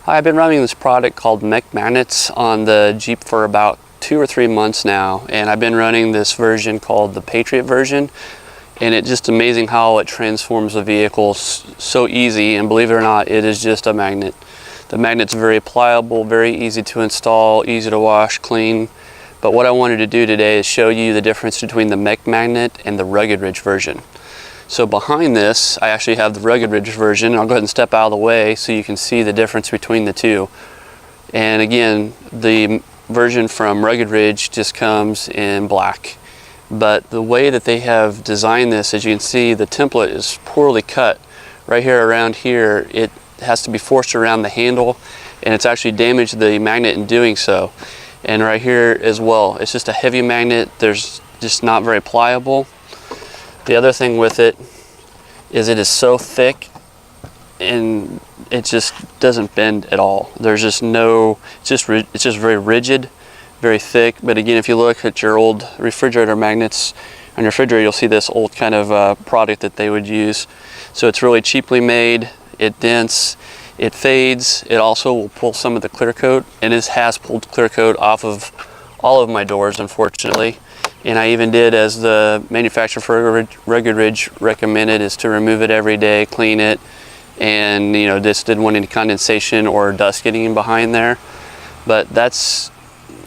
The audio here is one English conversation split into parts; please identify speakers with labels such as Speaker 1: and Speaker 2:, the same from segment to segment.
Speaker 1: I've been running this product called MEK Magnets on the Jeep for about 2 or 3 months now, and I've been running this version called the Patriot version, and it's just amazing how it transforms the vehicle so easy. And believe it or not, it is just a magnet. The magnet's very pliable, very easy to install, easy to wash, clean. But what I wanted to do today is show you the difference between the MEK Magnet and the Rugged Ridge version. So behind this, I actually have the Rugged Ridge version. I'll go ahead and step out of the way so you can see the difference between the two. And again, the version from Rugged Ridge just comes in black. But the way that they have designed this, as you can see, the template is poorly cut. Right here, around here, it has to be forced around the handle, and it's actually damaged the magnet in doing so. And right here as well, it's just a heavy magnet. There's just not very pliable. The other thing with it is it is so thick and it just doesn't bend at all. There's just no, it's just very rigid, very thick. But again, if you look at your old refrigerator magnets on your refrigerator, you'll see this old kind of product that they would use. So it's really cheaply made, it dents, it fades. It also will pull some of the clear coat, and it has pulled clear coat off of all of my doors, unfortunately. And I even did, as the manufacturer for Rugged Ridge recommended, is to remove it every day, clean it, and just didn't want any condensation or dust getting in behind there. But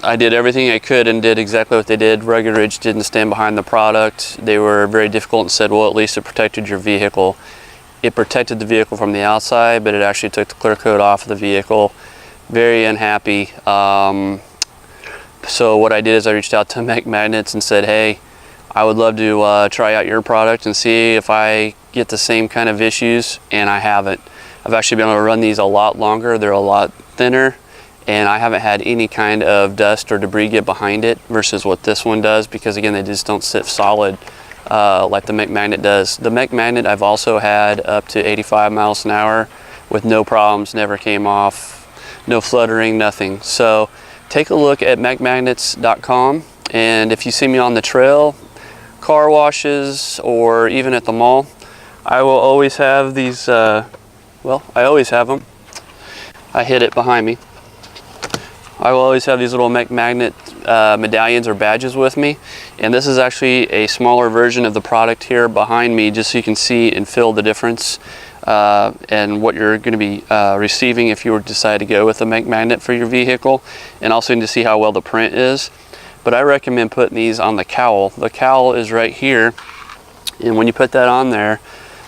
Speaker 1: I did everything I could and did exactly what they did. Rugged Ridge didn't stand behind the product. They were very difficult and said, well, at least it protected your vehicle. It protected the vehicle from the outside, but it actually took the clear coat off of the vehicle. Very unhappy. So what I did is I reached out to MEK Magnets and said, hey, I would love to try out your product and see if I get the same kind of issues, and I haven't. I've actually been able to run these a lot longer. They're a lot thinner, and I haven't had any kind of dust or debris get behind it versus what this one does, because again, they just don't sit solid like the MEK Magnet does. The MEK Magnet I've also had up to 85 miles an hour with no problems, never came off, no fluttering, nothing. So take a look at mekmagnets.com, and if you see me on the trail, car washes, or even at the mall, I will always have these, well, I always have them. I hid it behind me. I will always have these little MEK Magnet medallions or badges with me, and this is actually a smaller version of the product here behind me, just so you can see and feel the difference and what you're going to be receiving if you were to decide to go with a MEK Magnet for your vehicle, and also to see how well the print is. But I recommend putting these on the cowl. The cowl is right here, and when you put that on there,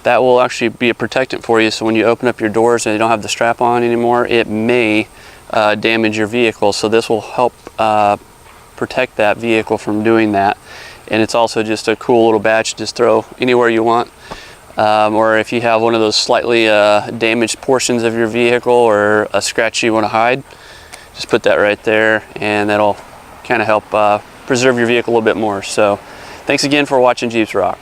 Speaker 1: that will actually be a protectant for you, so when you open up your doors and you don't have the strap on anymore, it may damage your vehicle. So this will help protect that vehicle from doing that. And it's also just a cool little badge to just throw anywhere you want. Or if you have one of those slightly damaged portions of your vehicle or a scratch you want to hide, just put that right there, and that'll kind of help preserve your vehicle a little bit more. So thanks again for watching Jeeps Rock.